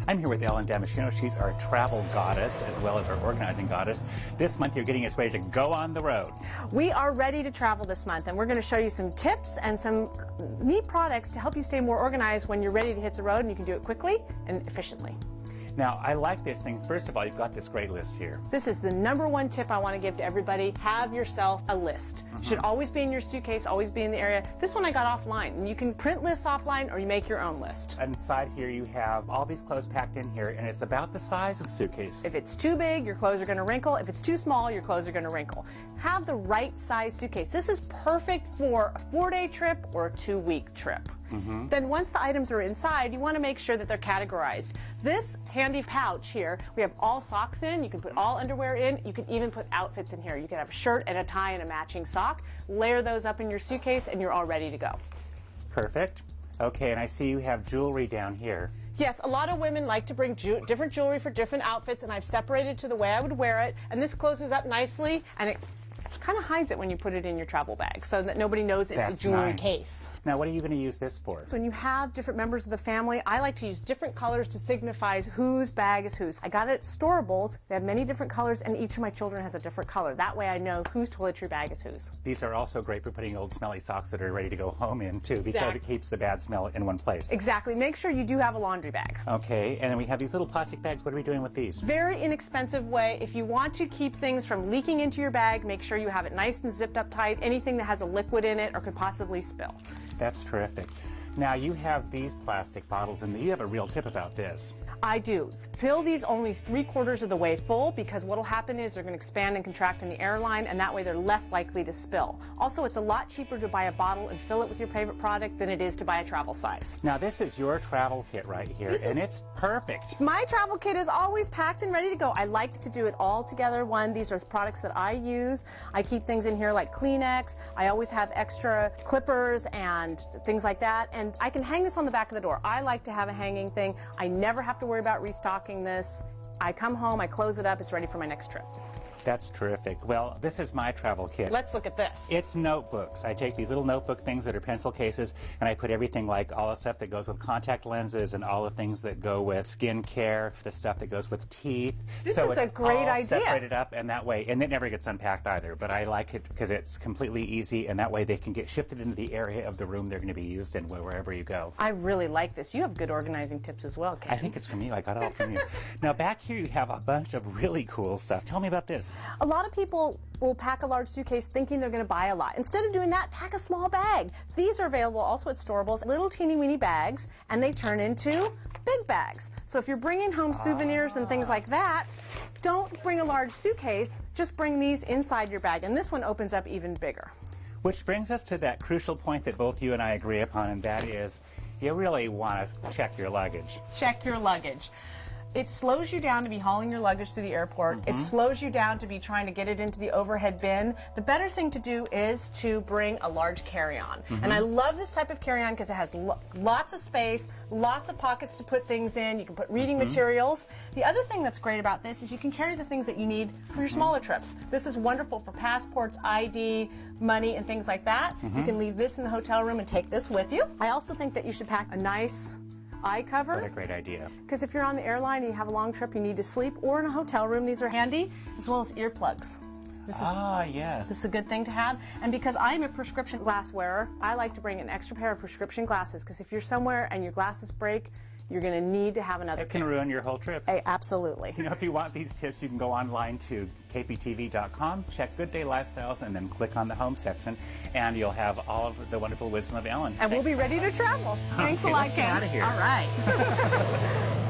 I'm here with Ellen Damasceno. She's our travel goddess as well as our organizing goddess. This month you're getting us ready to go on the road. We are ready to travel this month, and we're going to show you some tips and some neat products to help you stay more organized when you're ready to hit the road, and you can do it quickly and efficiently. Now, I like this thing. First of all, you've got this great list here. This is the #1 tip I want to give to everybody. Have yourself a list. Should always be in your suitcase, always be in the area. This one I got offline, and you can print lists offline or you make your own list. Inside here you have all these clothes packed in here, and it's about the size of a suitcase. If it's too big, your clothes are going to wrinkle. If it's too small, your clothes are going to wrinkle. Have the right size suitcase. This is perfect for a 4-day trip or a 2-week trip. Then once the items are inside, you want to make sure that they're categorized. This handy pouch here, we have all socks in, you can put all underwear in, you can even put outfits in here. You can have a shirt and a tie and a matching sock, layer those up in your suitcase, and you're all ready to go. Perfect. Okay, and I see you have jewelry down here. Yes, a lot of women like to bring different jewelry for different outfits, and I've separated to the way I would wear it, and this closes up nicely, and it kind of hides it when you put it in your travel bag so that nobody knows it's a jewelry case. Now, what are you going to use this for? So when you have different members of the family, I like to use different colors to signify whose bag is whose. I got it at Storables. They have many different colors, and each of my children has a different color. That way I know whose toiletry bag is whose. These are also great for putting old smelly socks that are ready to go home in, too, because it keeps the bad smell in one place. Exactly. Make sure you do have a laundry bag. Okay, and then we have these little plastic bags. What are we doing with these? Very inexpensive way. If you want to keep things from leaking into your bag, make sure you have it nice and zipped up tight. Anything that has a liquid in it or could possibly spill. That's terrific. Now, you have these plastic bottles, and you have a real tip about this. I do. Fill these only 3/4 of the way full, because what will happen is they're going to expand and contract in the airline, and that way they're less likely to spill. Also, it's a lot cheaper to buy a bottle and fill it with your favorite product than it is to buy a travel size. Now, this is your travel kit right here, and it's perfect. My travel kit is always packed and ready to go. I like to do it all together. These are products that I use. I keep things in here like Kleenex. I always have extra clippers and things like that, and I can hang this on the back of the door. I like to have a hanging thing. I never have to worry about restocking this. I come home, I close it up, it's ready for my next trip. That's terrific. Well, this is my travel kit. Let's look at this. It's notebooks. I take these little notebook things that are pencil cases, and I put everything, like all the stuff that goes with contact lenses and all the things that go with skin care, the stuff that goes with teeth. This is a great idea. Separated up, and that way, and it never gets unpacked either, but I like it because it's completely easy, and that way they can get shifted into the area of the room they're going to be used in wherever you go. I really like this. You have good organizing tips as well, Ken. I think it's from you. I got it all from you. Now, back here you have a bunch of really cool stuff. Tell me about this. A lot of people will pack a large suitcase thinking they're going to buy a lot. Instead of doing that, pack a small bag. These are available also at Storables, little teeny weeny bags, and they turn into big bags. So if you're bringing home souvenirs and things like that, don't bring a large suitcase, just bring these inside your bag, and this one opens up even bigger. Which brings us to that crucial point that both you and I agree upon, and that is you really want to check your luggage. Check your luggage. It slows you down to be hauling your luggage through the airport. It slows you down to be trying to get it into the overhead bin. The better thing to do is to bring a large carry-on. And I love this type of carry-on because it has lots of space, lots of pockets to put things in. You can put reading materials. The other thing that's great about this is you can carry the things that you need for your smaller trips. This is wonderful for passports, ID, money, and things like that. You can leave this in the hotel room and take this with you. I also think that you should pack a nice eye cover. What a great idea. Because if you're on the airline and you have a long trip, you need to sleep, or in a hotel room, these are handy, as well as earplugs. Yes. This is a good thing to have. And because I'm a prescription glass wearer, I like to bring an extra pair of prescription glasses, because if you're somewhere and your glasses break, you're going to need to have another. It can ruin your whole trip. Absolutely. You know, if you want these tips, you can go online to kptv.com, check Good Day Lifestyles, and then click on the home section, and you'll have all of the wonderful wisdom of Ellen. And we'll be ready to travel. Thanks a lot, Ken. Let's get out of here. All right.